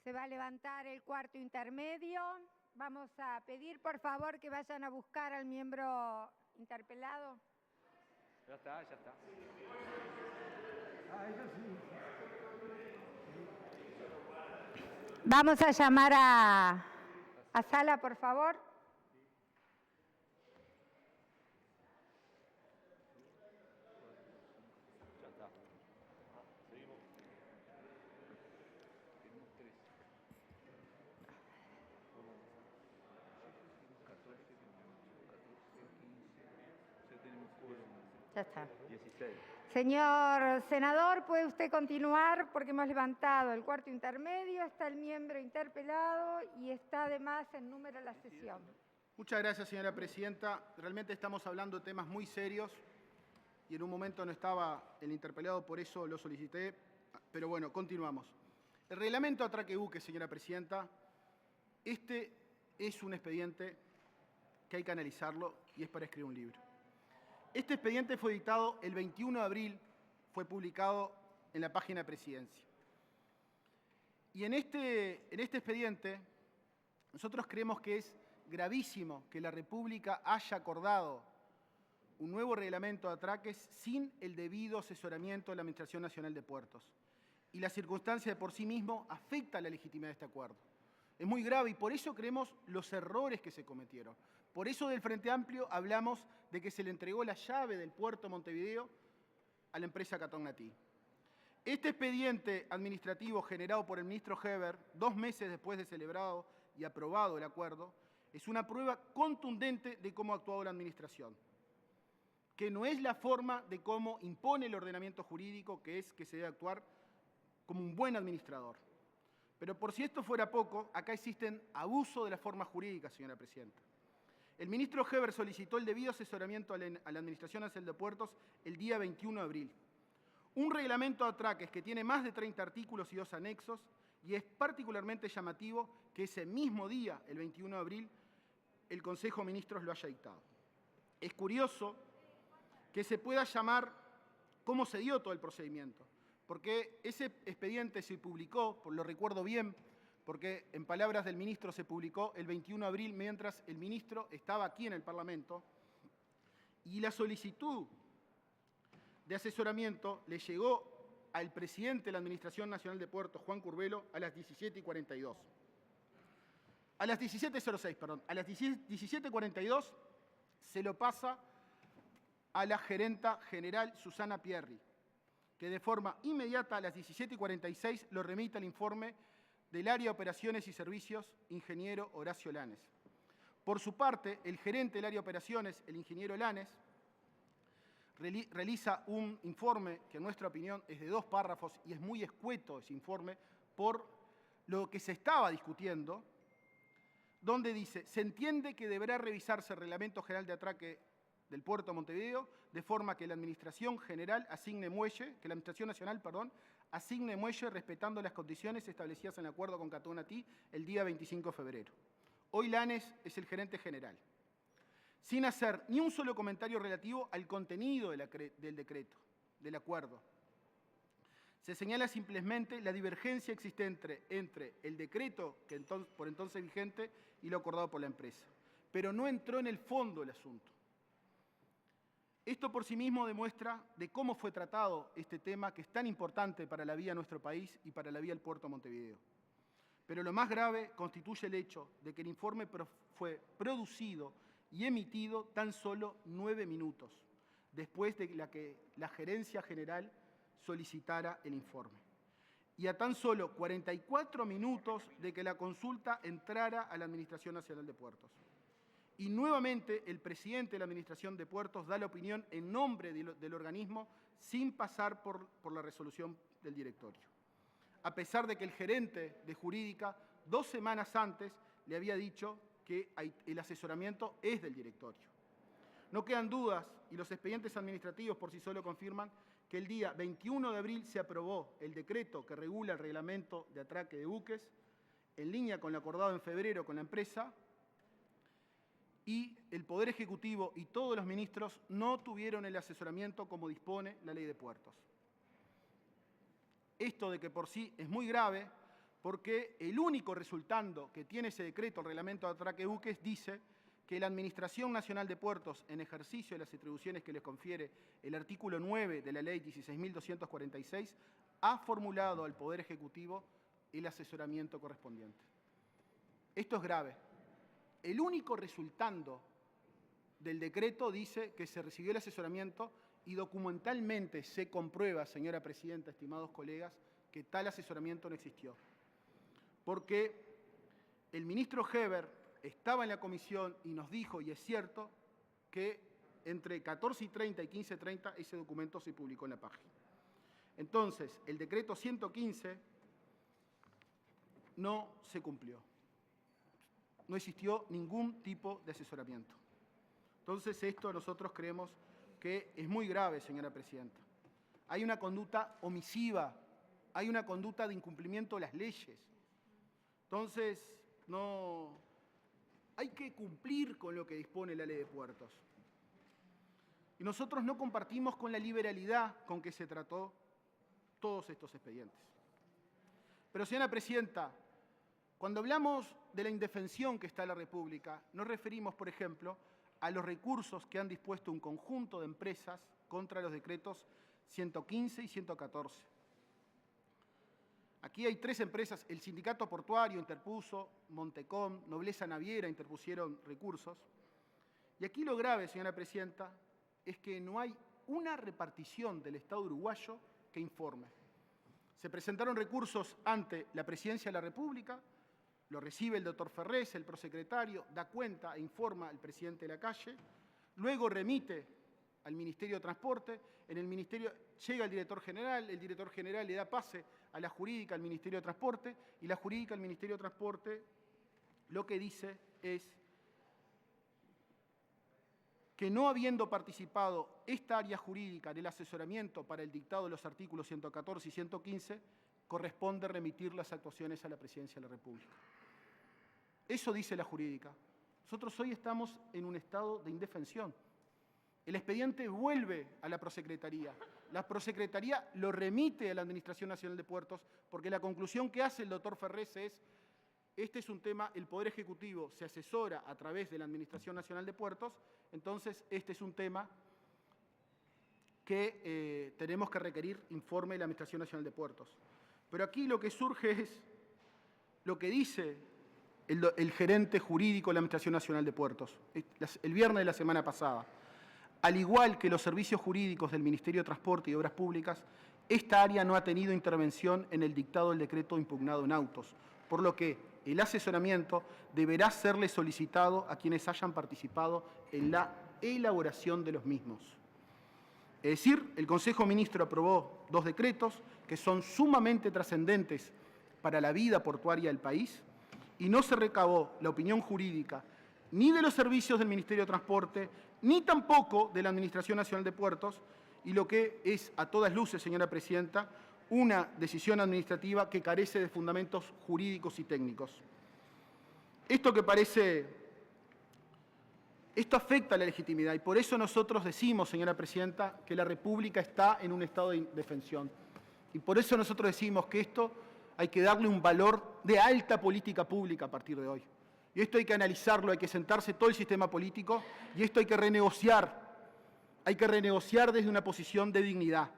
Se va a levantar el cuarto intermedio. Vamos a pedir, por favor, que vayan a buscar al miembro interpelado. Ya está, ya está. Ah, eso sí. Vamos a llamar a Sala, por favor. Ya está. Seguimos. Tenemos 3. 14, 15. Ya tenemos 4. Ya está. 16. Señor senador, puede usted continuar porque hemos levantado el cuarto intermedio, está el miembro interpelado y está además en número la sesión. Muchas gracias, señora presidenta. Realmente estamos hablando de temas muy serios y en un momento no estaba el interpelado, por eso lo solicité. Pero bueno, continuamos. El reglamento atraque buques, señora presidenta, este es un expediente que hay que analizarlo y es para escribir un libro. Este expediente fue dictado el 21 de abril, fue publicado en la página de Presidencia. Y en este expediente, nosotros creemos que es gravísimo que la República haya acordado un nuevo reglamento de atraques sin el debido asesoramiento de la Administración Nacional de Puertos. Y la circunstancia de por sí mismo afecta la legitimidad de este acuerdo. Es muy grave y por eso creemos los errores que se cometieron. Por eso del Frente Amplio hablamos de que se le entregó la llave del puerto de Montevideo a la empresa Catón-Natí. Este expediente administrativo generado por el ministro Heber, 2 meses después de celebrado y aprobado el acuerdo, es una prueba contundente de cómo ha actuado la Administración, que no es la forma de cómo impone el ordenamiento jurídico, que es que se debe actuar como un buen administrador. Pero por si esto fuera poco, acá existen abuso de la forma jurídica, señora presidenta. El ministro Heber solicitó el debido asesoramiento a la Administración Nacional de Puertos el día 21 de abril. Un reglamento de atraques que tiene más de 30 artículos y 2 anexos, y es particularmente llamativo que ese mismo día, el 21 de abril, el Consejo de Ministros lo haya dictado. Es curioso que se pueda llamar cómo se dio todo el procedimiento, porque ese expediente se publicó, lo recuerdo bien, porque en palabras del ministro se publicó el 21 de abril mientras el ministro estaba aquí en el Parlamento, y la solicitud de asesoramiento le llegó al presidente de la Administración Nacional de Puertos, Juan Curbelo, a las 17:42. A las 17:06, perdón. A las 17:42 se lo pasa a la gerenta general Susana Pierri, que de forma inmediata a las 17:46 lo remite al informe del área de operaciones y servicios, ingeniero Horacio Lanes. Por su parte, el gerente del área de operaciones, el ingeniero Lanes, realiza un informe que en nuestra opinión es de 2 párrafos y es muy escueto ese informe por lo que se estaba discutiendo, donde dice: se entiende que deberá revisarse el Reglamento General de Atraque del Puerto de Montevideo de forma que la Administración General asigne muelle, que la Administración Nacional, asigne muelle respetando las condiciones establecidas en el acuerdo con Catón-Natí el día 25 de febrero. Hoy Lanes es el gerente general, sin hacer ni un solo comentario relativo al contenido del decreto, del acuerdo. Se señala simplemente la divergencia existente entre el decreto por entonces vigente y lo acordado por la empresa, pero no entró en el fondo del asunto. Esto por sí mismo demuestra de cómo fue tratado este tema que es tan importante para la vía de nuestro país y para la vía del puerto de Montevideo. Pero lo más grave constituye el hecho de que el informe fue producido y emitido tan solo 9 minutos después de que la gerencia general solicitara el informe, y a tan solo 44 minutos de que la consulta entrara a la Administración Nacional de Puertos. Y nuevamente el presidente de la Administración de Puertos da la opinión en nombre del organismo sin pasar por la resolución del directorio, a pesar de que el gerente de jurídica 2 semanas antes le había dicho que el asesoramiento es del directorio. No quedan dudas, y los expedientes administrativos por sí solos confirman, que el día 21 de abril se aprobó el decreto que regula el reglamento de atraque de buques, en línea con lo acordado en febrero con la empresa, y el Poder Ejecutivo y todos los ministros no tuvieron el asesoramiento como dispone la Ley de Puertos. Esto de que por sí es muy grave, porque el único resultando que tiene ese decreto, el reglamento de atraque-buques, dice que la Administración Nacional de Puertos, en ejercicio de las atribuciones que les confiere el artículo 9 de la Ley 16.246, ha formulado al Poder Ejecutivo el asesoramiento correspondiente. Esto es grave. El único resultando del decreto dice que se recibió el asesoramiento y documentalmente se comprueba, señora presidenta, estimados colegas, que tal asesoramiento no existió. Porque el ministro Heber estaba en la comisión y nos dijo, y es cierto, que entre 14:30 y 15:30 ese documento se publicó en la página. Entonces, el decreto 115 no se cumplió. No existió ningún tipo de asesoramiento. Entonces, esto nosotros creemos que es muy grave, señora presidenta. Hay una conducta omisiva, hay una conducta de incumplimiento de las leyes. Entonces, no, hay que cumplir con lo que dispone la Ley de Puertos. Y nosotros no compartimos con la liberalidad con que se trató todos estos expedientes. Pero, señora presidenta, cuando hablamos de la indefensión que está en la República, nos referimos, por ejemplo, a los recursos que han dispuesto un conjunto de empresas contra los decretos 115 y 114. Aquí hay 3 empresas, el Sindicato Portuario interpuso, Montecom, Nobleza Naviera interpusieron recursos. Y aquí lo grave, señora presidenta, es que no hay una repartición del Estado uruguayo que informe. Se presentaron recursos ante la Presidencia de la República, lo recibe el doctor Ferrés, el prosecretario, da cuenta e informa al presidente de la calle, luego remite al Ministerio de Transporte, en el Ministerio llega el director general le da pase a la jurídica al Ministerio de Transporte, y la jurídica al Ministerio de Transporte lo que dice es que no habiendo participado esta área jurídica del asesoramiento para el dictado de los artículos 114 y 115, corresponde remitir las actuaciones a la Presidencia de la República. Eso dice la jurídica. Nosotros hoy estamos en un estado de indefensión. El expediente vuelve a la Prosecretaría. La Prosecretaría lo remite a la Administración Nacional de Puertos porque la conclusión que hace el doctor Ferrés es: este es un tema, el Poder Ejecutivo se asesora a través de la Administración Nacional de Puertos, entonces este es un tema que tenemos que requerir informe de la Administración Nacional de Puertos. Pero aquí lo que surge es lo que dice el gerente jurídico de la Administración Nacional de Puertos, el viernes de la semana pasada. Al igual que los servicios jurídicos del Ministerio de Transporte y Obras Públicas, esta área no ha tenido intervención en el dictado del decreto impugnado en autos, por lo que el asesoramiento deberá serle solicitado a quienes hayan participado en la elaboración de los mismos. Es decir, el Consejo Ministro aprobó 2 decretos que son sumamente trascendentes para la vida portuaria del país y no se recabó la opinión jurídica ni de los servicios del Ministerio de Transporte, ni tampoco de la Administración Nacional de Puertos, y lo que es, a todas luces, señora presidenta, una decisión administrativa que carece de fundamentos jurídicos y técnicos. Esto afecta a la legitimidad y por eso nosotros decimos, señora presidenta, que la República está en un estado de indefensión. Y por eso nosotros decimos que esto hay que darle un valor de alta política pública a partir de hoy. Y esto hay que analizarlo, hay que sentarse todo el sistema político y esto hay que renegociar desde una posición de dignidad.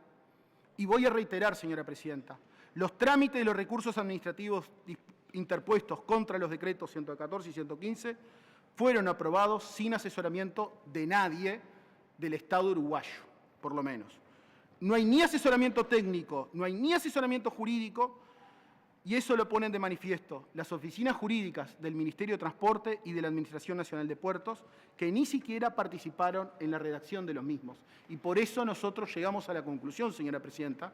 Y voy a reiterar, señora presidenta, los trámites de los recursos administrativos interpuestos contra los decretos 114 y 115 fueron aprobados sin asesoramiento de nadie del Estado uruguayo, por lo menos. No hay ni asesoramiento técnico, no hay ni asesoramiento jurídico, y eso lo ponen de manifiesto las oficinas jurídicas del Ministerio de Transporte y de la Administración Nacional de Puertos, que ni siquiera participaron en la redacción de los mismos. Y por eso nosotros llegamos a la conclusión, señora presidenta,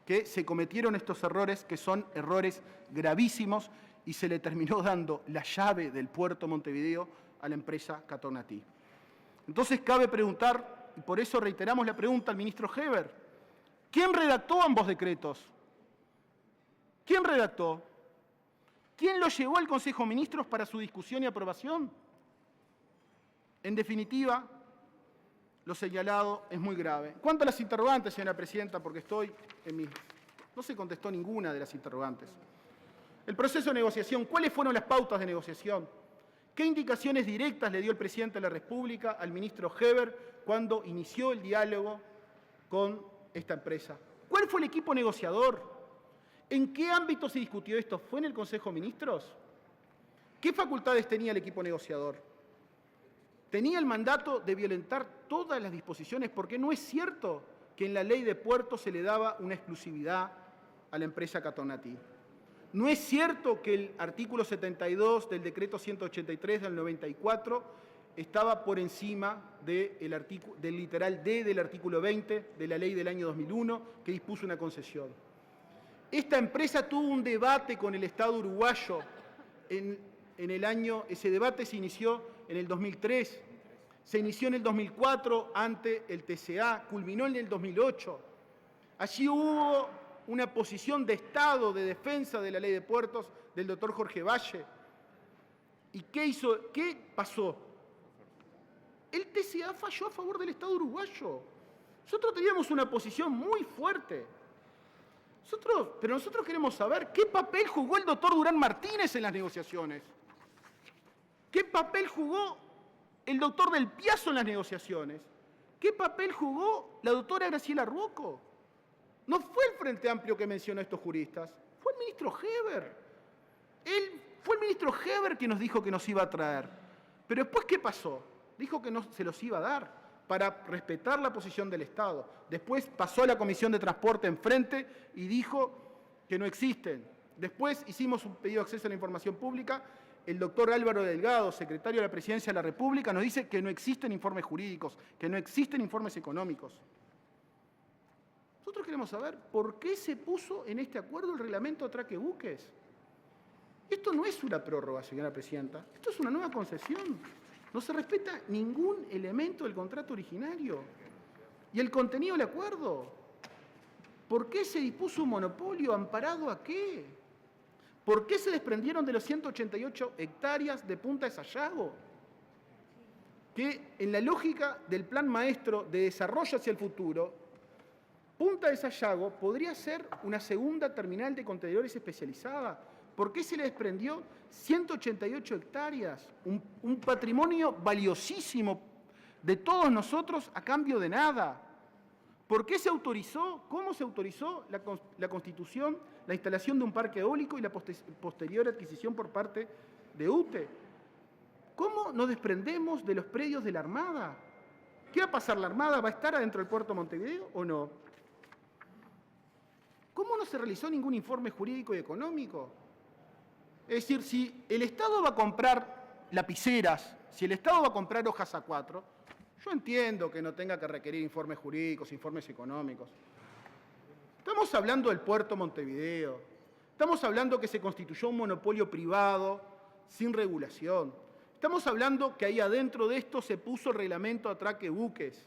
que se cometieron estos errores, que son errores gravísimos, y se le terminó dando la llave del puerto Montevideo a la empresa Catonatí. Entonces cabe preguntar, y por eso reiteramos la pregunta al ministro Heber, ¿quién redactó ambos decretos? ¿Quién redactó? ¿Quién lo llevó al Consejo de Ministros para su discusión y aprobación? En definitiva, lo señalado es muy grave. En cuanto a las interrogantes, señora presidenta, porque estoy en mi... No se contestó ninguna de las interrogantes. El proceso de negociación, ¿cuáles fueron las pautas de negociación? ¿Qué indicaciones directas le dio el presidente de la República al ministro Heber cuando inició el diálogo con esta empresa? ¿Cuál fue el equipo negociador? ¿En qué ámbito se discutió esto? ¿Fue en el Consejo de Ministros? ¿Qué facultades tenía el equipo negociador? ¿Tenía el mandato de violentar todas las disposiciones? Porque no es cierto que en la ley de puertos se le daba una exclusividad a la empresa Catonati. No es cierto que el artículo 72 del decreto 183 del 94 estaba por encima del literal D del artículo 20 de la ley del año 2001 que dispuso una concesión. Esta empresa tuvo un debate con el Estado uruguayo ese debate se inició en el 2003, se inició en el 2004 ante el TCA, culminó en el 2008. Allí hubo una posición de Estado de defensa de la ley de puertos del doctor Jorge Valle. ¿Y qué pasó? El TCA falló a favor del Estado uruguayo. Nosotros teníamos una posición muy fuerte. Pero nosotros queremos saber qué papel jugó el doctor Durán Martínez en las negociaciones. ¿Qué papel jugó el doctor Del Piazo en las negociaciones? ¿Qué papel jugó la doctora Graciela Ruocco? No fue el Frente Amplio que mencionó a estos juristas, fue el ministro Heber. Fue el ministro Heber que nos dijo que nos iba a traer. Pero después, ¿qué pasó? Dijo que no se los iba a dar para respetar la posición del Estado. Después pasó a la Comisión de Transporte enfrente y dijo que no existen. Después hicimos un pedido de acceso a la información pública. El doctor Álvaro Delgado, secretario de la Presidencia de la República, nos dice que no existen informes jurídicos, que no existen informes económicos. Nosotros queremos saber por qué se puso en este acuerdo el reglamento atraque buques. Esto no es una prórroga, señora presidenta, esto es una nueva concesión. No se respeta ningún elemento del contrato originario y el contenido del acuerdo. ¿Por qué se dispuso un monopolio? ¿Amparado a qué? ¿Por qué se desprendieron de los 188 hectáreas de Punta de Sayago? Que en la lógica del plan maestro de desarrollo hacia el futuro, Punta de Sayago podría ser una segunda terminal de contenedores especializada. ¿Por qué se le desprendió 188 hectáreas? Un patrimonio valiosísimo de todos nosotros a cambio de nada. ¿Por qué se autorizó? ¿Cómo se autorizó la constitución, la instalación de un parque eólico y la posterior adquisición por parte de UTE? ¿Cómo nos desprendemos de los predios de la Armada? ¿Qué va a pasar? ¿La Armada va a estar adentro del puerto de Montevideo o no? ¿Cómo no se realizó ningún informe jurídico y económico? Es decir, si el Estado va a comprar lapiceras, si el Estado va a comprar hojas A4, yo entiendo que no tenga que requerir informes jurídicos, informes económicos. Estamos hablando del puerto Montevideo, estamos hablando que se constituyó un monopolio privado sin regulación, estamos hablando que ahí adentro de esto se puso el reglamento atraque buques,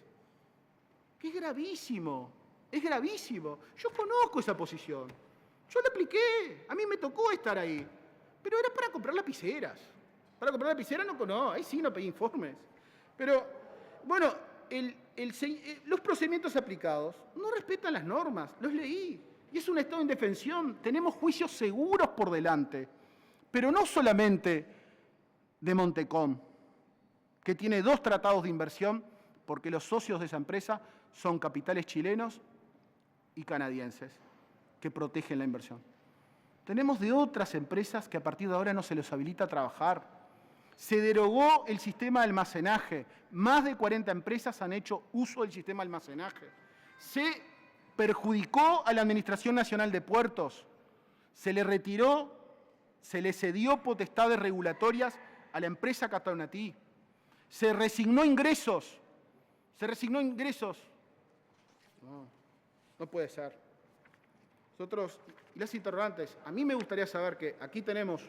que es gravísimo, es gravísimo. Yo conozco esa posición, yo la apliqué, a mí me tocó estar ahí. Pero era para comprar lapiceras. Para comprar lapiceras no, ahí sí no pedí informes. Pero, bueno, los procedimientos aplicados no respetan las normas, los leí. Y es un estado de indefensión. Tenemos juicios seguros por delante. Pero no solamente de Montecom, que tiene 2 tratados de inversión, porque los socios de esa empresa son capitales chilenos y canadienses, que protegen la inversión. Tenemos de otras empresas que a partir de ahora no se les habilita a trabajar. Se derogó el sistema de almacenaje. Más de 40 empresas han hecho uso del sistema de almacenaje. Se perjudicó a la Administración Nacional de Puertos. Se le retiró, se le cedió potestades regulatorias a la empresa Catonati. Se resignó ingresos. Se resignó ingresos. No puede ser. Nosotros, y las interrogantes, a mí me gustaría saber que aquí tenemos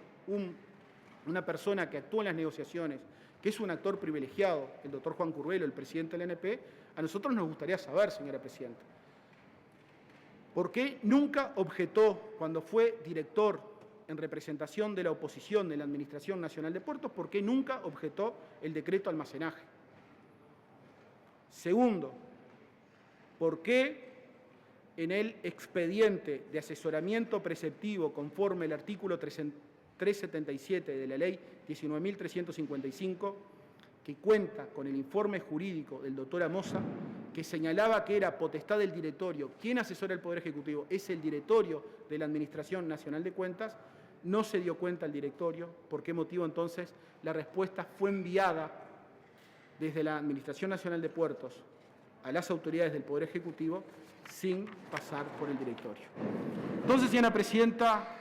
una persona que actúa en las negociaciones, que es un actor privilegiado, el doctor Juan Curvelo, el presidente del ANP. A nosotros nos gustaría saber, señora presidenta, ¿por qué nunca objetó cuando fue director en representación de la oposición de la Administración Nacional de Puertos, por qué nunca objetó el decreto de almacenaje? Segundo, ¿por qué en el expediente de asesoramiento preceptivo conforme al artículo 377 de la Ley 19.355, que cuenta con el informe jurídico del doctor Amosa, que señalaba que era potestad del directorio. ¿Quién asesora el Poder Ejecutivo? Es el directorio de la Administración Nacional de Cuentas. No se dio cuenta el directorio. ¿Por qué motivo entonces la respuesta fue enviada desde la Administración Nacional de Puertos a las autoridades del Poder Ejecutivo sin pasar por el directorio? Entonces, señora presidenta,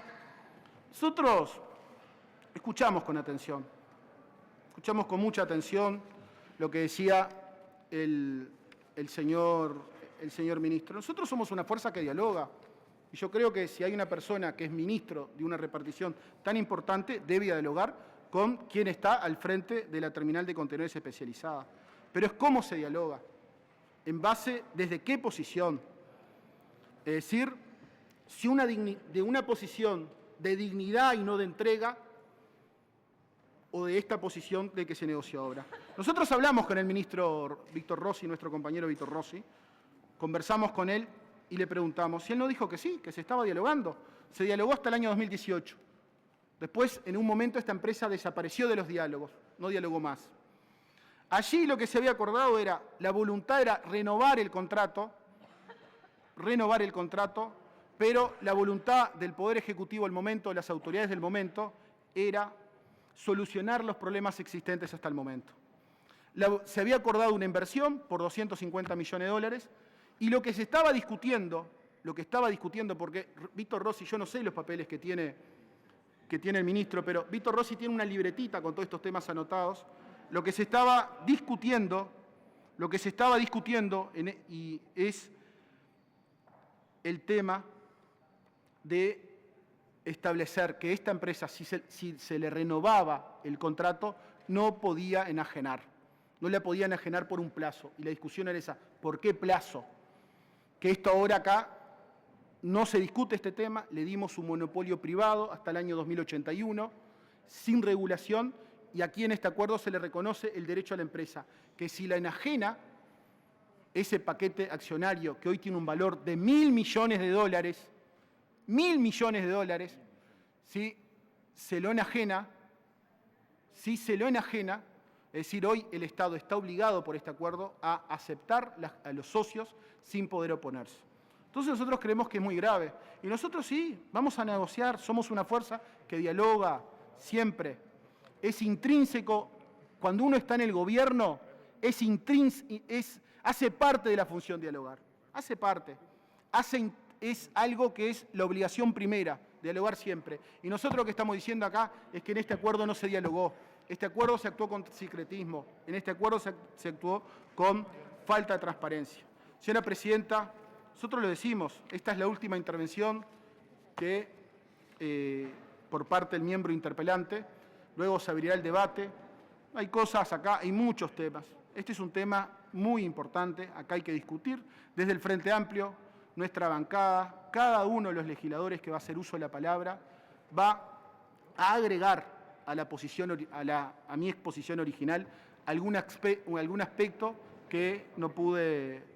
nosotros escuchamos con atención, escuchamos con mucha atención lo que decía el señor ministro. Nosotros somos una fuerza que dialoga y yo creo que si hay una persona que es ministro de una repartición tan importante, debe dialogar con quien está al frente de la terminal de contenedores especializada. Pero es cómo se dialoga, en base, desde qué posición. Es decir, si de una posición de dignidad y no de entrega, o de esta posición de que se negoció ahora. Nosotros hablamos con el ministro Víctor Rossi, nuestro compañero Víctor Rossi, conversamos con él y le preguntamos, y él nos dijo que sí, que se estaba dialogando. Se dialogó hasta el año 2018. Después, en un momento, esta empresa desapareció de los diálogos, no dialogó más. Allí lo que se había acordado era, la voluntad era renovar el contrato, pero la voluntad del Poder Ejecutivo al momento, de las autoridades del momento, era solucionar los problemas existentes hasta el momento. Se había acordado una inversión por 250 millones de dólares y lo que se estaba discutiendo, porque Víctor Rossi, yo no sé los papeles que tiene el ministro, pero Víctor Rossi tiene una libretita con todos estos temas anotados. Lo que se estaba discutiendo y es el tema de establecer que esta empresa, si se le renovaba el contrato, no podía enajenar. No la podía enajenar por un plazo. Y la discusión era esa, ¿por qué plazo? Que esto ahora acá no se discute este tema, le dimos un monopolio privado hasta el año 2081, sin regulación, y aquí en este acuerdo se le reconoce el derecho a la empresa, que si la enajena, ese paquete accionario que hoy tiene un valor de $1.000 millones, $1.000 millones, si se lo enajena, es decir, hoy el Estado está obligado por este acuerdo a aceptar a los socios sin poder oponerse. Entonces nosotros creemos que es muy grave. Y nosotros sí, vamos a negociar, somos una fuerza que dialoga siempre. Es intrínseco, cuando uno está en el gobierno, hace parte de la función dialogar. Hace parte. Es algo que es la obligación primera, dialogar siempre. Y nosotros lo que estamos diciendo acá es que en este acuerdo no se dialogó. Este acuerdo se actuó con secretismo. En este acuerdo se actuó con falta de transparencia. Señora Presidenta, nosotros lo decimos, esta es la última intervención por parte del miembro interpelante. Luego se abrirá el debate. Hay cosas acá, hay muchos temas. Este es un tema muy importante, acá hay que discutir. Desde el Frente Amplio, nuestra bancada, cada uno de los legisladores que va a hacer uso de la palabra, va a agregar a mi exposición original algún aspecto que no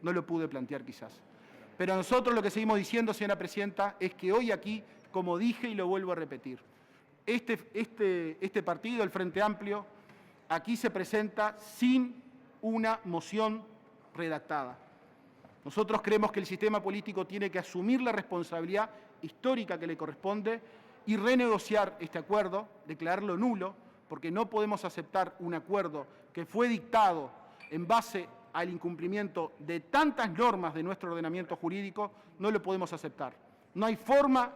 lo pude plantear quizás. Pero nosotros lo que seguimos diciendo, señora Presidenta, es que hoy aquí, como dije y lo vuelvo a repetir, este partido, el Frente Amplio, aquí se presenta sin una moción redactada. Nosotros creemos que el sistema político tiene que asumir la responsabilidad histórica que le corresponde y renegociar este acuerdo, declararlo nulo, porque no podemos aceptar un acuerdo que fue dictado en base al incumplimiento de tantas normas de nuestro ordenamiento jurídico, no lo podemos aceptar. No hay forma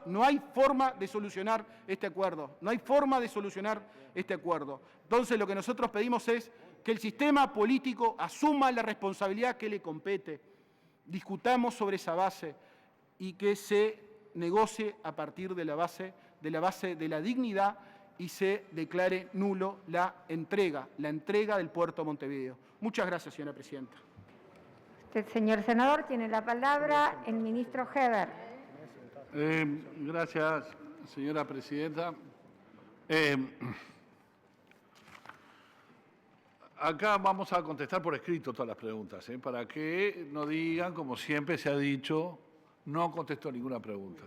de solucionar este acuerdo. No hay forma de solucionar este acuerdo. Entonces, lo que nosotros pedimos es que el sistema político asuma la responsabilidad que le compete. Discutamos sobre esa base y que se negocie a partir de la base de la dignidad y se declare nulo la entrega del puerto de Montevideo. Muchas gracias, señora Presidenta. Usted, señor senador, tiene la palabra el ministro Heber. Gracias, señora Presidenta. Acá vamos a contestar por escrito todas las preguntas, para que no digan, como siempre se ha dicho, no contestó ninguna pregunta.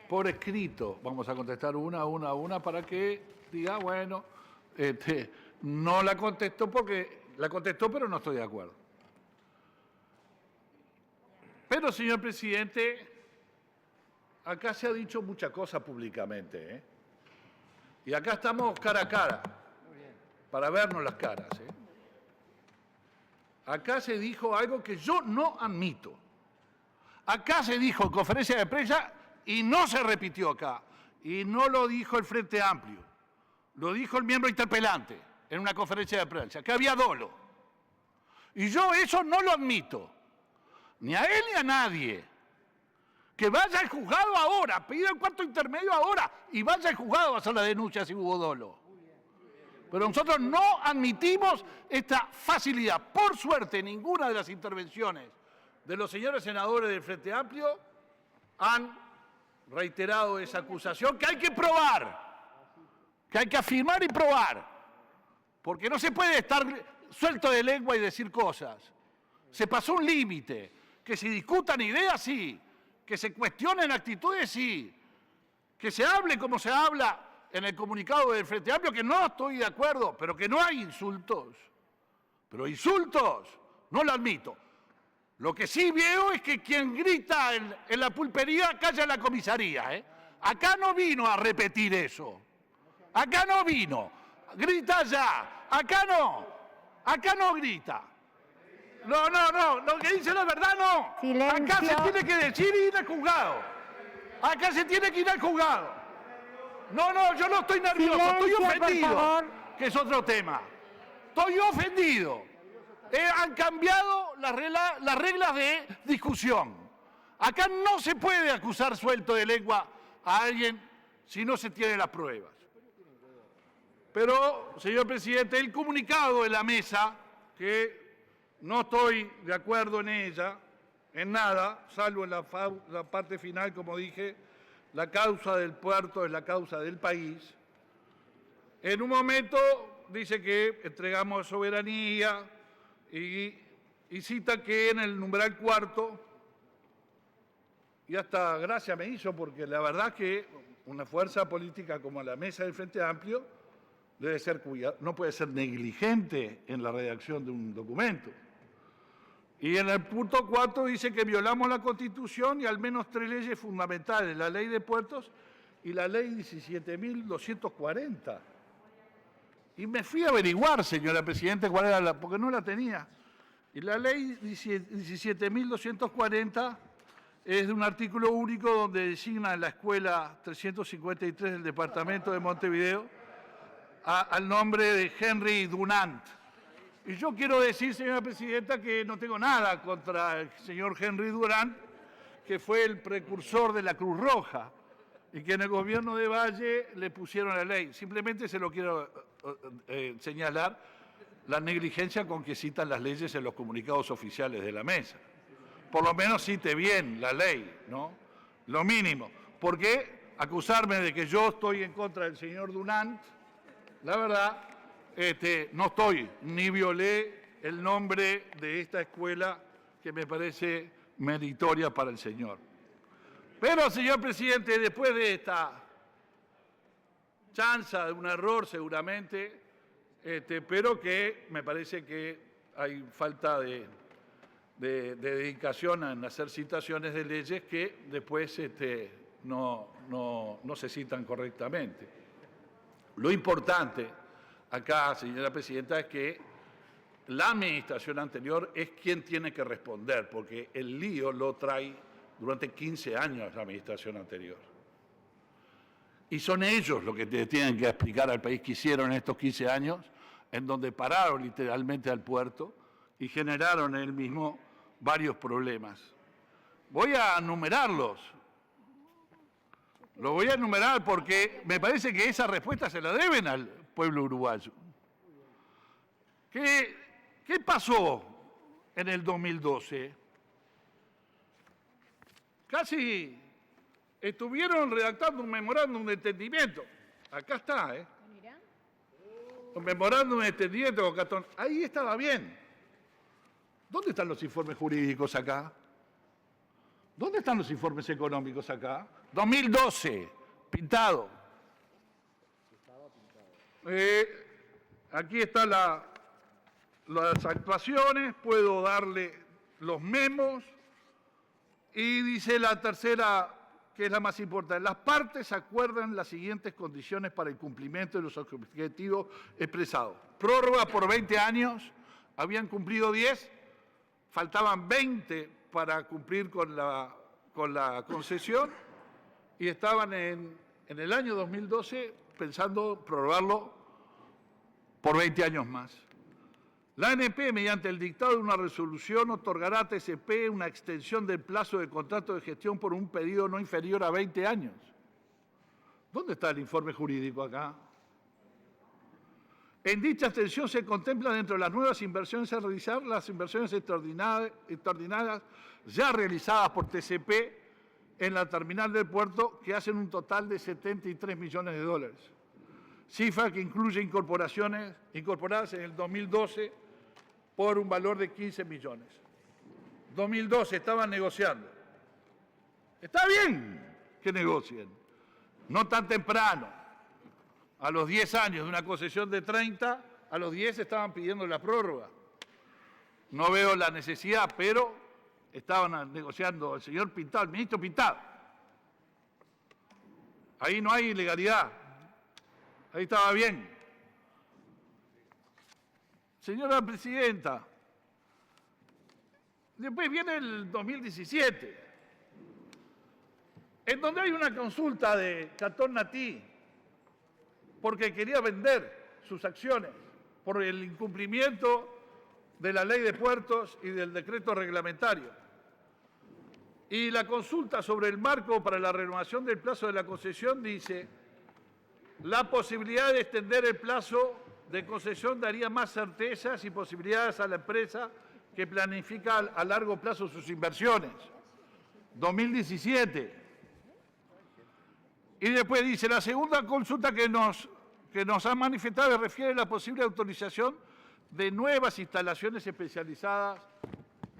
Por escrito, vamos a contestar una, para que diga, bueno, no la contestó porque la contestó, pero no estoy de acuerdo. Pero, señor presidente, acá se ha dicho mucha cosa públicamente, ¿eh? Y acá estamos cara a cara, para vernos las caras, ¿eh? Acá se dijo algo que yo no admito. Acá se dijo en conferencia de prensa y no se repitió acá. Y no lo dijo el Frente Amplio. Lo dijo el miembro interpelante en una conferencia de prensa, que había dolo. Y yo eso no lo admito. Ni a él ni a nadie. Que vaya al juzgado ahora, pida el cuarto intermedio ahora y vaya al juzgado a hacer la denuncia si hubo dolo. Pero nosotros no admitimos esta facilidad. Por suerte, ninguna de las intervenciones de los señores senadores del Frente Amplio han reiterado esa acusación que hay que probar, que hay que afirmar y probar. Porque no se puede estar suelto de lengua y decir cosas. Se pasó un límite. Que se discutan ideas, sí. Que se cuestionen actitudes, sí. Que se hable como se habla en el comunicado del Frente Amplio, que no estoy de acuerdo, pero que no hay insultos. Pero insultos no lo admito. Lo que sí veo es que quien grita en la pulpería calla en la comisaría, ¿eh? Acá no vino a repetir eso. Acá no vino. Grita ya. Acá no grita. No, lo que dice la verdad no. Silencio. Acá se tiene que decir y ir al juzgado. Acá se tiene que ir al juzgado. No, yo no estoy nervioso, Silencio, estoy por ofendido, favor. que es otro tema. Estoy ofendido. Han cambiado las reglas de discusión. Acá no se puede acusar suelto de lengua a alguien si no se tienen las pruebas. Pero, señor presidente, el comunicado de la mesa, que no estoy de acuerdo en ella, en nada, salvo en la parte final, como dije, la causa del puerto es la causa del país. En un momento dice que entregamos soberanía y cita que en el numeral cuarto, y hasta gracia me hizo, porque la verdad que una fuerza política como la mesa del Frente Amplio debe ser no puede ser negligente en la redacción de un documento. Y en el punto 4 dice que violamos la Constitución y al menos 3 leyes fundamentales, la Ley de Puertos y la Ley 17.240. Y me fui a averiguar, señora Presidenta, cuál era porque no la tenía. Y la Ley 17.240 es de un artículo único donde designa en la escuela 353 del departamento de Montevideo al nombre de Henry Dunant. Y yo quiero decir, señora Presidenta, que no tengo nada contra el señor Henry Dunant, que fue el precursor de la Cruz Roja, y que en el gobierno de Valle le pusieron la ley. Simplemente se lo quiero señalar, la negligencia con que citan las leyes en los comunicados oficiales de la mesa. Por lo menos cite bien la ley, ¿no? Lo mínimo. Porque acusarme de que yo estoy en contra del señor Dunant, la verdad, no estoy, ni violé el nombre de esta escuela que me parece meritoria para el señor. Pero, señor presidente, después de esta chanza de un error seguramente, pero que me parece que hay falta de dedicación en hacer citaciones de leyes que después no se citan correctamente. Lo importante acá, señora Presidenta, es que la administración anterior es quien tiene que responder, porque el lío lo trae durante 15 años la administración anterior. Y son ellos los que tienen que explicar al país qué hicieron en estos 15 años, en donde pararon literalmente al puerto y generaron en él mismo varios problemas. Voy a enumerarlos. Lo voy a enumerar porque me parece que esa respuesta se la deben al pueblo uruguayo. ¿Qué pasó en el 2012? Casi estuvieron redactando un memorándum de entendimiento. Acá está, ¿eh? Un memorándum de entendimiento con Catón. Ahí estaba bien. ¿Dónde están los informes jurídicos acá? ¿Dónde están los informes económicos acá? 2012, pintado. Aquí están las actuaciones, puedo darle los memos. Y dice la tercera, que es la más importante. Las partes acuerdan las siguientes condiciones para el cumplimiento de los objetivos expresados. Prórroga por 20 años, habían cumplido 10, faltaban 20 para cumplir con la concesión y estaban en el año 2012 pensando prorrogarlo por 20 años más. La ANP, mediante el dictado de una resolución, otorgará a TCP una extensión del plazo de contrato de gestión por un periodo no inferior a 20 años. ¿Dónde está el informe jurídico acá? En dicha extensión se contempla dentro de las nuevas inversiones a realizar las inversiones extraordinarias ya realizadas por TCP en la terminal del puerto, que hacen un total de 73 millones de dólares. Cifra que incluye incorporadas en el 2012 por un valor de 15 millones. 2012 estaban negociando. Está bien que negocien, no tan temprano. A los 10 años de una concesión de 30, a los 10 estaban pidiendo la prórroga. No veo la necesidad, pero estaban negociando el señor Pintado, el ministro Pintado. Ahí no hay ilegalidad. Ahí estaba bien. Señora Presidenta, después viene el 2017, en donde hay una consulta de Catón Natí, porque quería vender sus acciones por el incumplimiento de la ley de puertos y del decreto reglamentario. Y la consulta sobre el marco para la renovación del plazo de la concesión dice: la posibilidad de extender el plazo de concesión daría más certezas y posibilidades a la empresa que planifica a largo plazo sus inversiones. 2017. Y después dice, la segunda consulta que nos han manifestado refiere a la posible autorización de nuevas instalaciones especializadas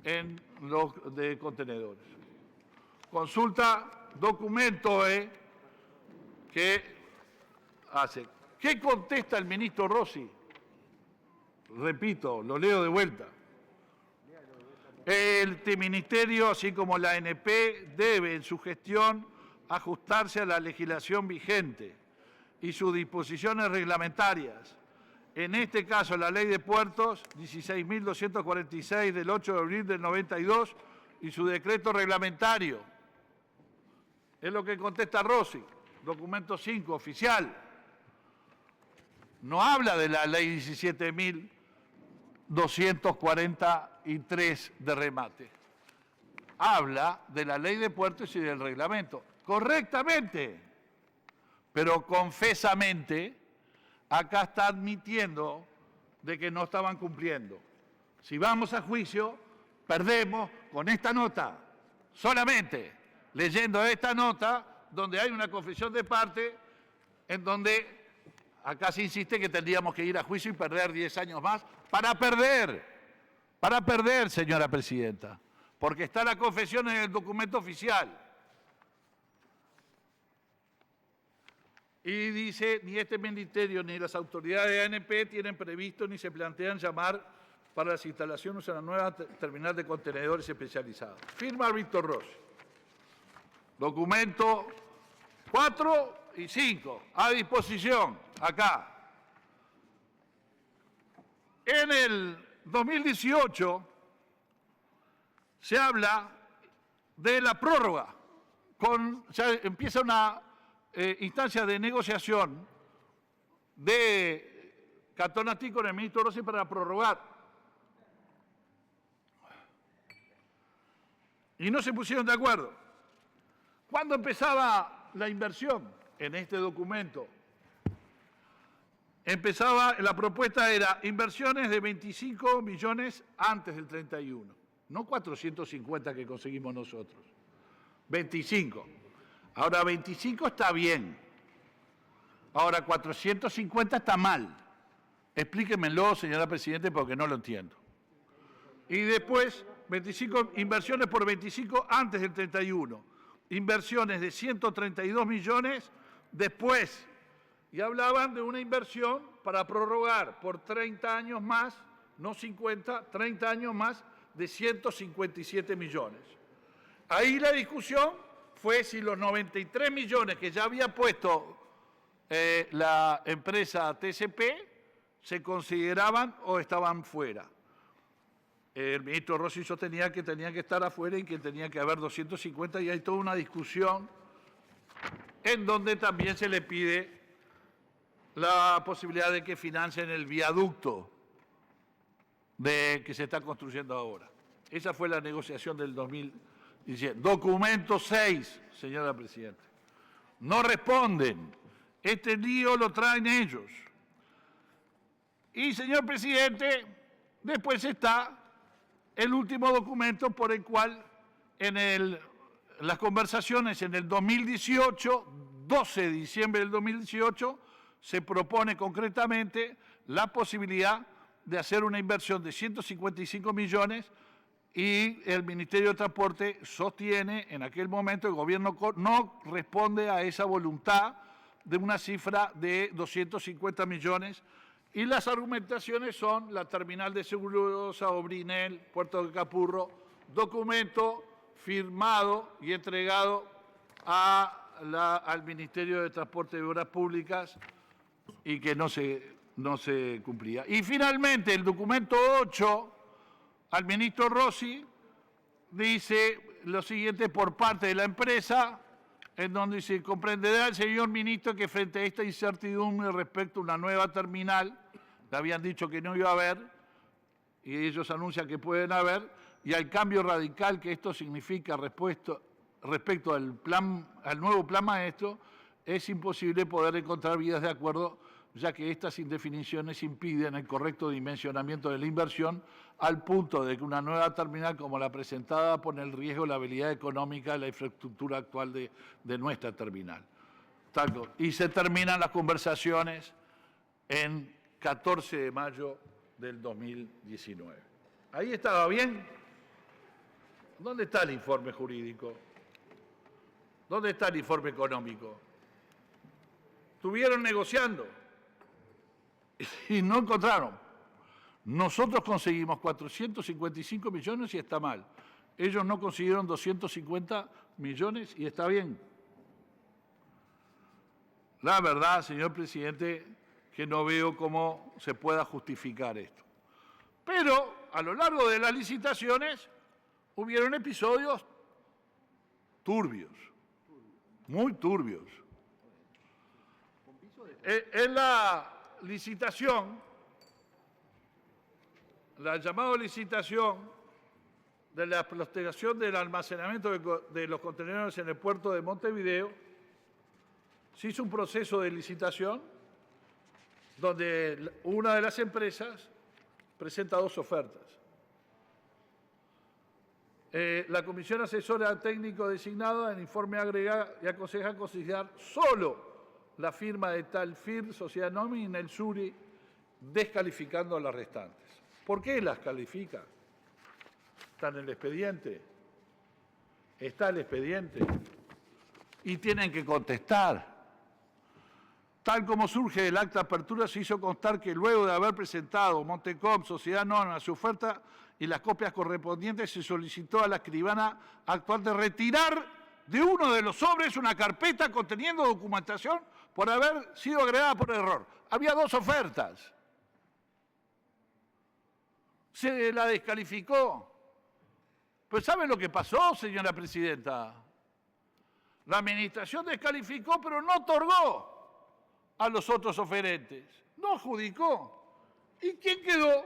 en los de contenedores. Consulta, documento que hace. ¿Qué contesta el ministro Rossi? Repito, lo leo de vuelta. Este ministerio, así como la ANP, debe en su gestión ajustarse a la legislación vigente y sus disposiciones reglamentarias. En este caso, la Ley de Puertos 16.246 del 8 de abril del 92 y su decreto reglamentario. Es lo que contesta Rossi, documento 5, oficial. No habla de la Ley 17.243 de remate. Habla de la Ley de Puertos y del reglamento. Correctamente, pero confesamente, acá está admitiendo de que no estaban cumpliendo. Si vamos a juicio, perdemos con esta nota. Solamente leyendo esta nota, donde hay una confesión de parte, en donde acá se insiste que tendríamos que ir a juicio y perder 10 años más para perder, señora Presidenta, porque está la confesión en el documento oficial. Y dice, ni este ministerio ni las autoridades de ANP tienen previsto ni se plantean llamar para las instalaciones en la nueva terminal de contenedores especializados. Firma Víctor Rossi. Documento 4 y 5, a disposición, acá. En el 2018 se habla de la prórroga, ya empieza una instancia de negociación de Catón Natí con el ministro Rossi para prorrogar. Y no se pusieron de acuerdo. ¿Cuándo empezaba la inversión? En este documento. La propuesta era inversiones de 25 millones antes del 31, no 450 que conseguimos nosotros. 25. Ahora 25 está bien. Ahora 450 está mal. Explíquemelo, señora Presidenta, porque no lo entiendo. Y después inversiones por 25 antes del 31, inversiones de 132 millones después, y hablaban de una inversión para prorrogar por 30 años más, no 50, 30 años más, de 157 millones. Ahí la discusión fue si los 93 millones que ya había puesto la empresa TCP se consideraban o estaban fuera. El ministro Rossi sostenía que tenían que estar afuera y que tenía que haber 250, y hay toda una discusión en donde también se le pide la posibilidad de que financien el viaducto que se está construyendo ahora. Esa fue la negociación del 2017. Documento 6, señora Presidenta. No responden. Este lío lo traen ellos. Y, señor Presidente, después está el último documento por el cual en las conversaciones en el 2018, 12 de diciembre del 2018, se propone concretamente la posibilidad de hacer una inversión de 155 millones y el Ministerio de Transporte sostiene, en aquel momento el gobierno no responde a esa voluntad de una cifra de 250 millones, y las argumentaciones son la terminal de Segurosa, Obrinel, Puerto de Capurro, documento firmado y entregado al Ministerio de Transporte y Obras Públicas y que no se cumplía. Y finalmente el documento 8 al ministro Rossi dice lo siguiente por parte de la empresa, en donde se comprenderá el señor ministro que frente a esta incertidumbre respecto a una nueva terminal, le habían dicho que no iba a haber, y ellos anuncian que pueden haber, y al cambio radical que esto significa respecto al nuevo plan maestro, es imposible poder encontrar vías de acuerdo, ya que estas indefiniciones impiden el correcto dimensionamiento de la inversión, al punto de que una nueva terminal como la presentada pone en riesgo la habilidad económica de la infraestructura actual de nuestra terminal. Y se terminan las conversaciones en 14 de mayo del 2019. ¿Ahí estaba bien? ¿Dónde está el informe jurídico? ¿Dónde está el informe económico? Estuvieron negociando y no encontraron. Nosotros conseguimos 455 millones y está mal. Ellos no consiguieron 250 millones y está bien. La verdad, señor presidente, que no veo cómo se pueda justificar esto. Pero a lo largo de las licitaciones hubieron episodios turbios, muy turbios. En la licitación, la llamada licitación de la explotación del almacenamiento de los contenedores en el puerto de Montevideo, se hizo un proceso de licitación donde una de las empresas presenta 2 ofertas. La comisión asesora técnico designada en informe agrega y aconseja considerar solo la firma de tal FIR, Sociedad Nomi y Nelsuri, descalificando a las restantes. ¿Por qué las califica? Está en el expediente. Está el expediente. Y tienen que contestar. Tal como surge del acta de apertura, se hizo constar que luego de haber presentado Montecom, Sociedad Anónima, su oferta y las copias correspondientes, se solicitó a la escribana actual de retirar de uno de los sobres una carpeta conteniendo documentación por haber sido agregada por error. Había 2 ofertas. Se la descalificó. Pues ¿saben lo que pasó, señora presidenta? La administración descalificó, pero no otorgó a los otros oferentes. No adjudicó. ¿Y quién quedó?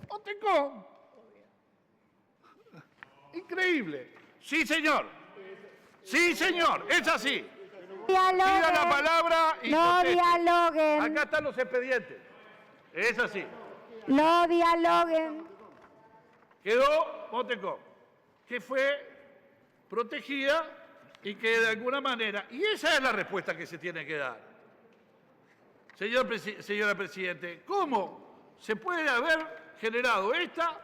Montecom. Increíble. Sí, señor. Sí, señor. Es así. Pida la palabra y no conteste. dialoguen. Acá están los expedientes. Es así. No dialoguen. Quedó Montecom, que fue protegida y que de alguna manera, y esa es la respuesta que se tiene que dar. Señora Presidente, ¿cómo se puede haber generado esta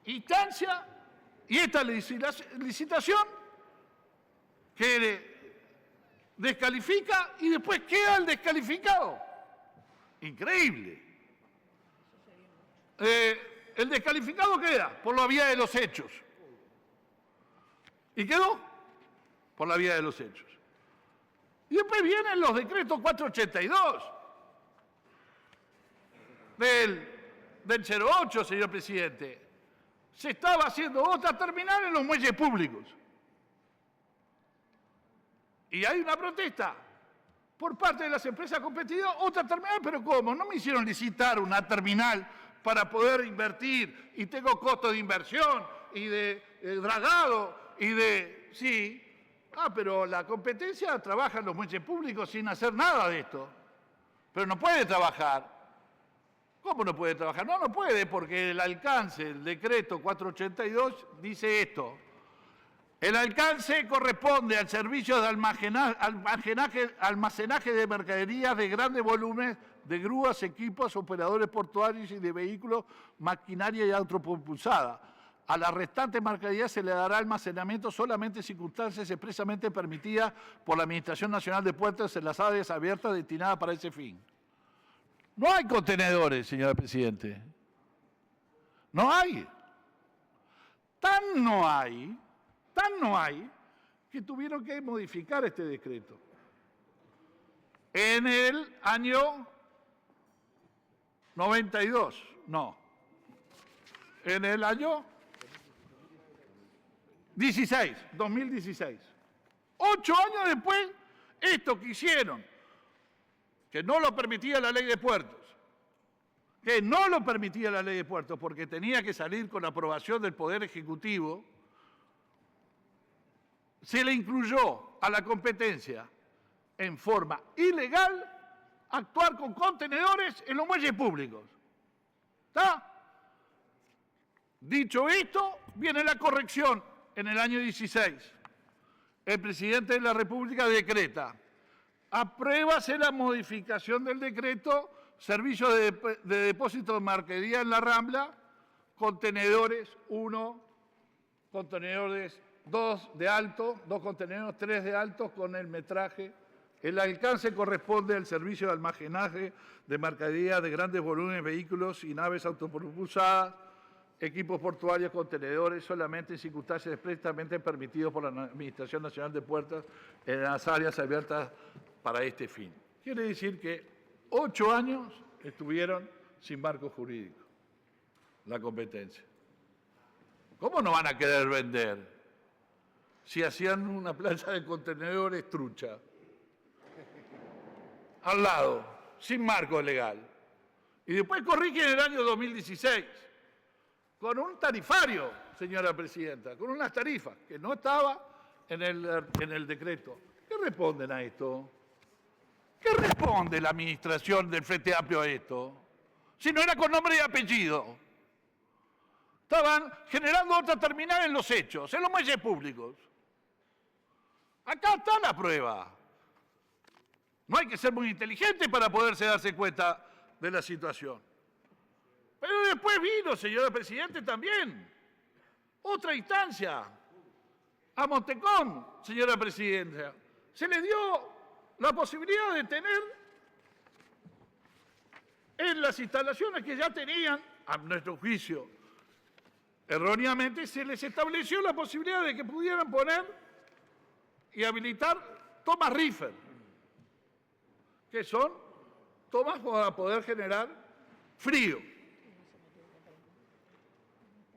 instancia y esta licitación que descalifica y después queda el descalificado. Increíble. El descalificado queda por la vía de los hechos. ¿Y quedó? Por la vía de los hechos. Y después vienen los decretos 482 del 08, señor presidente. Se estaba haciendo otra terminal en los muelles públicos. Y hay una protesta por parte de las empresas competidoras, otra terminal, pero ¿cómo? No me hicieron licitar una terminal para poder invertir y tengo costos de inversión y de dragado y de... Sí, pero la competencia trabaja en los muelles públicos sin hacer nada de esto. Pero no puede trabajar. ¿Cómo no puede trabajar? No, no puede porque el alcance, el decreto 482 dice esto. El alcance corresponde al servicio de almacenaje de mercaderías de grandes volúmenes de grúas, equipos, operadores portuarios y de vehículos, maquinaria y autopropulsada. A la restante mercadería se le dará almacenamiento solamente en circunstancias expresamente permitidas por la Administración Nacional de Puertos en las áreas abiertas destinadas para ese fin. No hay contenedores, señora Presidente. No hay. Tan no hay, que tuvieron que modificar este decreto. En el año 92, no. En el año 2016. 8 años después, esto que hicieron, que no lo permitía la ley de puertos, porque tenía que salir con aprobación del Poder Ejecutivo, se le incluyó a la competencia en forma ilegal actuar con contenedores en los muelles públicos. ¿Está? Dicho esto, viene la corrección en el año 16. El presidente de la República decreta: apruébase la modificación del decreto, servicio de depósito de mercadería en la Rambla, contenedores 1, contenedores 2 de alto, 2 contenedores 3 de alto con el metraje. El alcance corresponde al servicio de almacenaje de mercadería de grandes volúmenes, vehículos y naves autopropulsadas, equipos portuarios, contenedores, solamente en circunstancias expresamente permitidos por la Administración Nacional de Puertos en las áreas abiertas para este fin. Quiere decir que 8 años estuvieron sin marco jurídico la competencia. ¿Cómo no van a querer vender si hacían una playa de contenedores trucha al lado, sin marco legal? Y después corrigen en el año 2016 con un tarifario, señora presidenta, con unas tarifas que no estaba en el decreto. ¿Qué responden a esto? ¿Qué responde la administración del Frente Amplio a esto? Si no era con nombre y apellido. Estaban generando otra terminal en los hechos, en los muelles públicos. Acá está la prueba. No hay que ser muy inteligente para poderse darse cuenta de la situación. Pero después vino, señora Presidente, también otra instancia. A Montecom, señora Presidenta, se le dio la posibilidad de tener en las instalaciones que ya tenían, a nuestro juicio, erróneamente, se les estableció la posibilidad de que pudieran poner y habilitar tomas reefer, que son tomas para poder generar frío.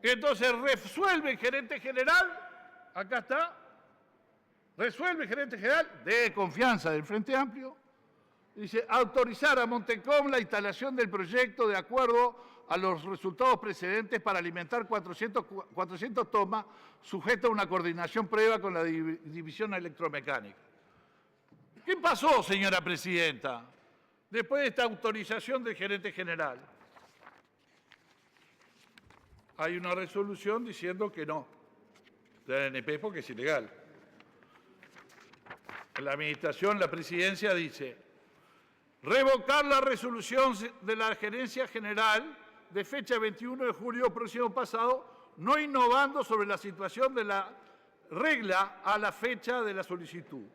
Entonces resuelve el gerente general, acá está, resuelve el gerente general de confianza del Frente Amplio, dice: autorizar a Montecom la instalación del proyecto de acuerdo a los resultados precedentes para alimentar 400 tomas, sujeta a una coordinación previa con la división electromecánica. ¿Qué pasó, señora Presidenta, después de esta autorización del gerente general? Hay una resolución diciendo que no, de la ANP, porque es ilegal. En la administración, la presidencia dice: revocar la resolución de la gerencia general de fecha 21 de julio próximo pasado, no innovando sobre la situación de la regla a la fecha de la solicitud.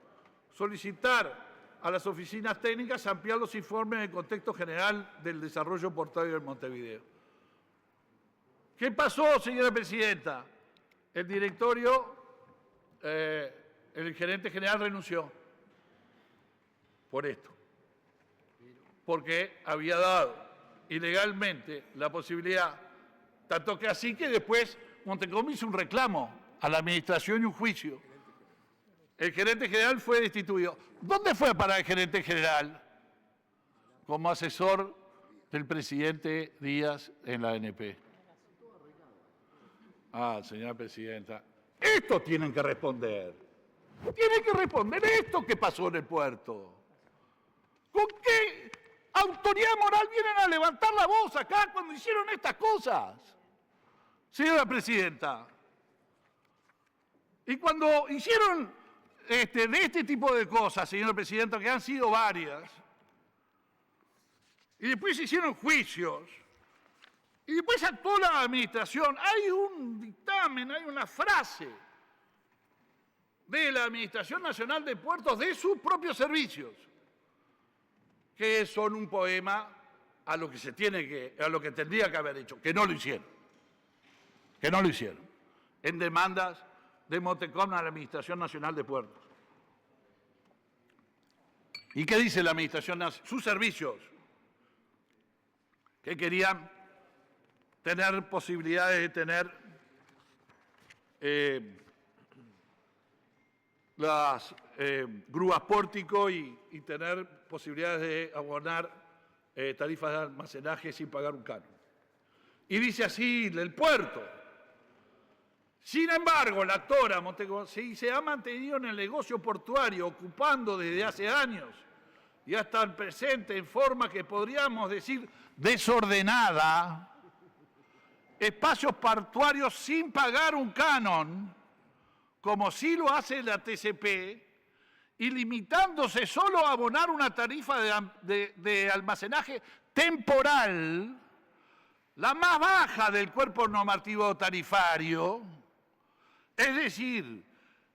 Solicitar a las oficinas técnicas ampliar los informes en el contexto general del desarrollo portuario de Montevideo. ¿Qué pasó, señora presidenta? El directorio, el gerente general renunció por esto, porque había dado ilegalmente la posibilidad, tanto que así que después Montecom hizo un reclamo a la administración y un juicio. El gerente general fue destituido. ¿Dónde fue para el gerente general? Como asesor del presidente Díaz en la ANP. Ah, señora presidenta, esto tienen que responder. Tienen que responder esto que pasó en el puerto. ¿Con qué autoridad moral vienen a levantar la voz acá cuando hicieron estas cosas? Señora presidenta. Y cuando hicieron de este tipo de cosas, señora presidenta, que han sido varias, y después hicieron juicios, y después actuó la administración, hay un dictamen, hay una frase de la Administración Nacional de Puertos de sus propios servicios, que son un poema a lo que a lo que tendría que haber hecho, que no lo hicieron. Que no lo hicieron. En demandas de Montecom a la Administración Nacional de Puertos. ¿Y qué dice la Administración Nacional? Sus servicios, que querían tener posibilidades de tener las grúas pórtico y tener posibilidades de abonar tarifas de almacenaje sin pagar un canon. Y dice así el puerto. Sin embargo, la actora Montecom se ha mantenido en el negocio portuario, ocupando desde hace años y hasta el presente en forma que podríamos decir desordenada, espacios portuarios sin pagar un canon, como sí lo hace la TCP, y limitándose solo a abonar una tarifa de almacenaje temporal, la más baja del cuerpo normativo tarifario, es decir,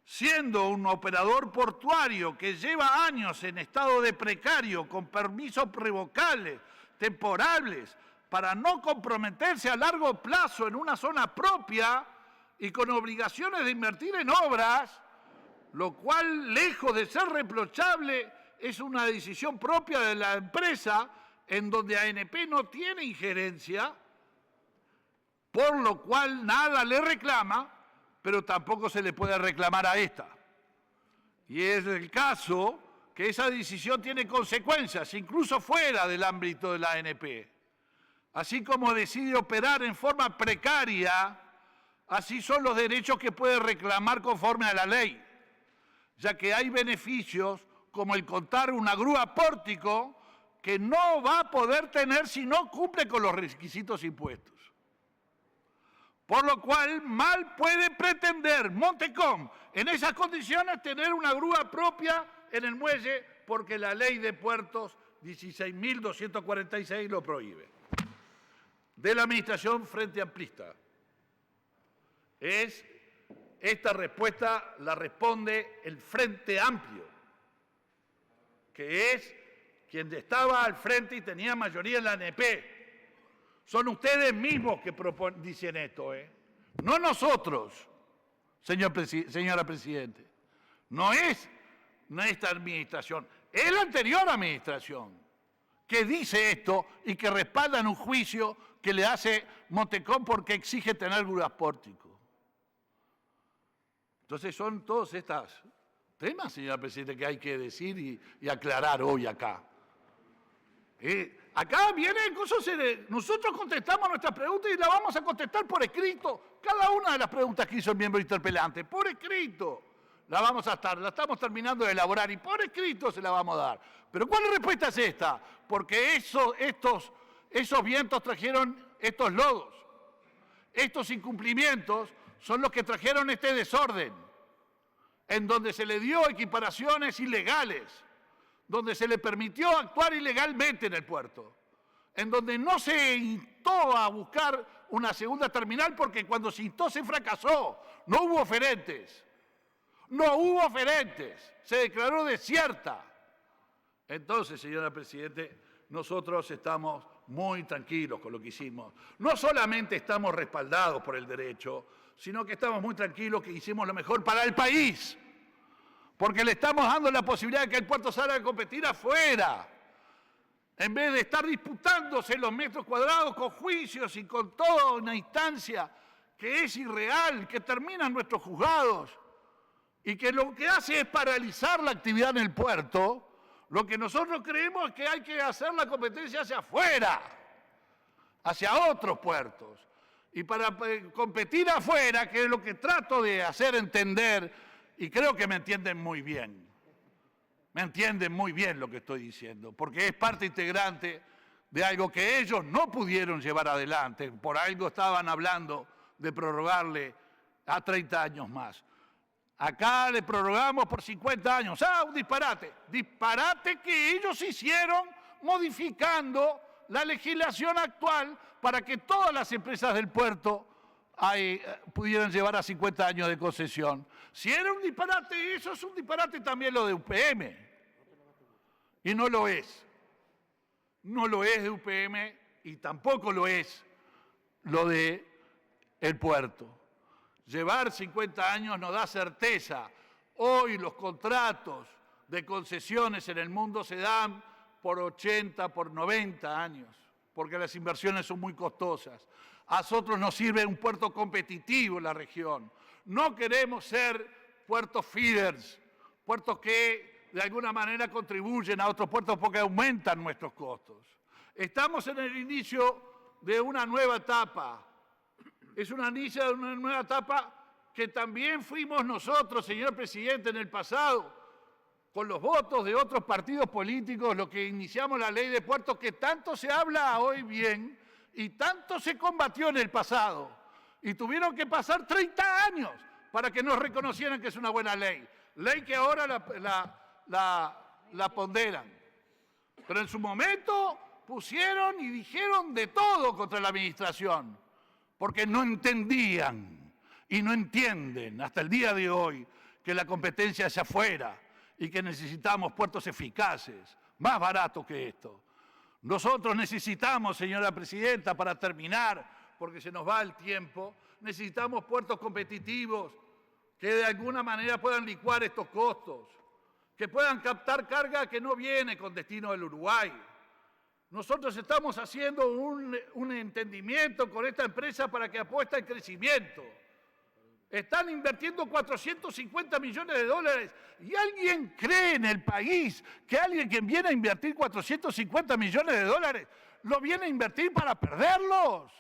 siendo un operador portuario que lleva años en estado de precario, con permisos revocables, temporales, para no comprometerse a largo plazo en una zona propia y con obligaciones de invertir en obras, lo cual, lejos de ser reprochable, es una decisión propia de la empresa en donde ANP no tiene injerencia, por lo cual nada le reclama, pero tampoco se le puede reclamar a esta. Y es el caso que esa decisión tiene consecuencias, incluso fuera del ámbito de la ANP. Así como decide operar en forma precaria, así son los derechos que puede reclamar conforme a la ley, ya que hay beneficios como el contar una grúa pórtico que no va a poder tener si no cumple con los requisitos impuestos. Por lo cual, mal puede pretender Montecom en esas condiciones tener una grúa propia en el muelle porque la ley de puertos 16.246 lo prohíbe. De la administración Frente Amplista. Esta respuesta la responde el Frente Amplio, que es quien estaba al frente y tenía mayoría en la ANP. Son ustedes mismos que dicen esto, no nosotros, señora Presidenta. No es esta administración, es la anterior administración que dice esto y que respalda en un juicio que le hace Montecom porque exige tener grúas pórtico. Entonces son todos estos temas, señora Presidenta, que hay que decir y aclarar hoy acá. Acá vienen cosas, nosotros contestamos nuestras preguntas y las vamos a contestar por escrito. Cada una de las preguntas que hizo el miembro interpelante, por escrito. La estamos terminando de elaborar y por escrito se la vamos a dar. Pero ¿cuál respuesta es esta? Porque esos vientos trajeron estos lodos. Estos incumplimientos son los que trajeron este desorden, en donde se le dio equiparaciones ilegales, donde se le permitió actuar ilegalmente en el puerto, en donde no se instó a buscar una segunda terminal porque cuando se instó se fracasó. No hubo oferentes. No hubo oferentes. Se declaró desierta. Entonces, señora Presidente, nosotros estamos muy tranquilos con lo que hicimos. No solamente estamos respaldados por el derecho, sino que estamos muy tranquilos que hicimos lo mejor para el país. Porque le estamos dando la posibilidad de que el puerto salga a competir afuera. En vez de estar disputándose los metros cuadrados con juicios y con toda una instancia que es irreal, que termina en nuestros juzgados y que lo que hace es paralizar la actividad en el puerto, lo que nosotros creemos es que hay que hacer la competencia hacia afuera, hacia otros puertos. Y para competir afuera, que es lo que trato de hacer entender, y creo que me entienden muy bien. Me entienden muy bien lo que estoy diciendo, porque es parte integrante de algo que ellos no pudieron llevar adelante. Por algo estaban hablando de prorrogarle a 30 años más. Acá le prorrogamos por 50 años. ¡Ah, un disparate! Disparate que ellos hicieron modificando la legislación actual para que todas las empresas del puerto pudieran llevar a 50 años de concesión. Si era un disparate, eso es un disparate también lo de UPM. Y no lo es. No lo es de UPM y tampoco lo es lo de el puerto. Llevar 50 años no da certeza. Hoy los contratos de concesiones en el mundo se dan por 80, por 90 años, porque las inversiones son muy costosas. A nosotros nos sirve un puerto competitivo en la región. No queremos ser puertos feeders, puertos que de alguna manera contribuyen a otros puertos porque aumentan nuestros costos. Estamos en el inicio de una nueva etapa. Es una inicio de una nueva etapa que también fuimos nosotros, señor Presidente, en el pasado, con los votos de otros partidos políticos, los que iniciamos la ley de puertos que tanto se habla hoy bien y tanto se combatió en el pasado. Y tuvieron que pasar 30 años para que nos reconocieran que es una buena ley. Ley que ahora la ponderan. Pero en su momento pusieron y dijeron de todo contra la administración, porque no entendían y no entienden hasta el día de hoy que la competencia es afuera y que necesitamos puertos eficaces, más baratos que esto. Nosotros necesitamos, señora Presidenta, para terminar, porque se nos va el tiempo, necesitamos puertos competitivos que de alguna manera puedan licuar estos costos, que puedan captar carga que no viene con destino del Uruguay. Nosotros estamos haciendo un entendimiento con esta empresa para que apueste al crecimiento. Están invirtiendo 450 millones de dólares. ¿Y alguien cree en el país que alguien que viene a invertir 450 millones de dólares lo viene a invertir para perderlos?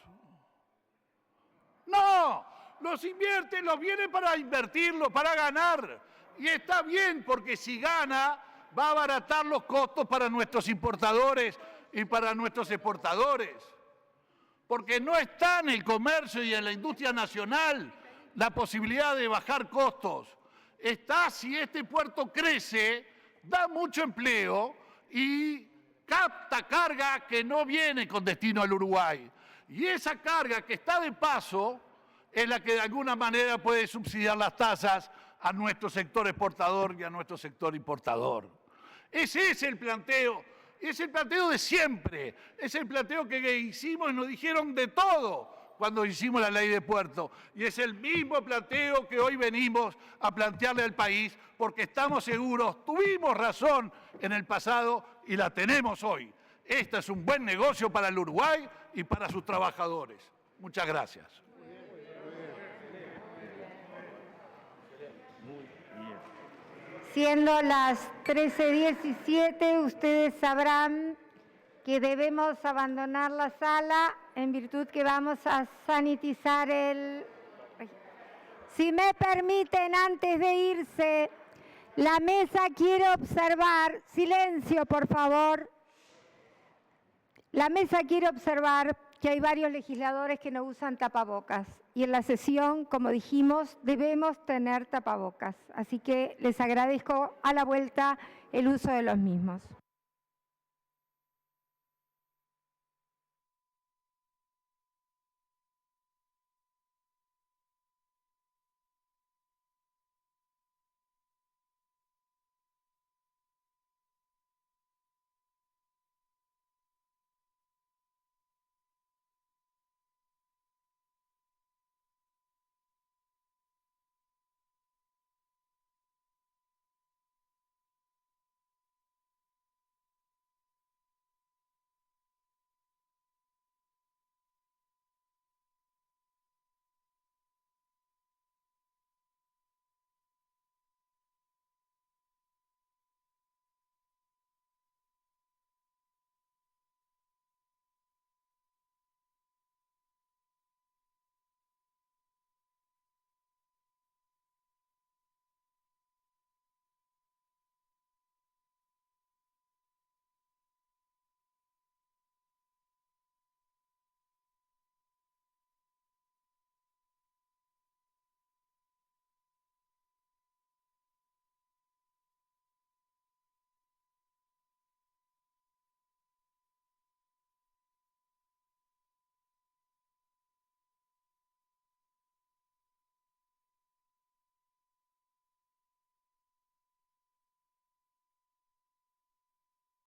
No, los invierte, los viene para invertirlo, para ganar. Y está bien, porque si gana, va a abaratar los costos para nuestros importadores y para nuestros exportadores. Porque no está en el comercio y en la industria nacional la posibilidad de bajar costos. Está si este puerto crece, da mucho empleo y capta carga que no viene con destino al Uruguay. Y esa carga que está de paso es la que de alguna manera puede subsidiar las tasas a nuestro sector exportador y a nuestro sector importador. Ese es el planteo, es el planteo de siempre, es el planteo que hicimos y nos dijeron de todo cuando hicimos la ley de puerto. Y es el mismo planteo que hoy venimos a plantearle al país porque estamos seguros, tuvimos razón en el pasado y la tenemos hoy. Este es un buen negocio para el Uruguay y para sus trabajadores. Muchas gracias. Siendo las 13:17, ustedes sabrán que debemos abandonar la sala en virtud que vamos a sanitizar el... Si me permiten, antes de irse, la mesa quiere observar, silencio por favor, la mesa quiere observar que hay varios legisladores que no usan tapabocas y en la sesión, como dijimos, debemos tener tapabocas. Así que les agradezco a la vuelta el uso de los mismos.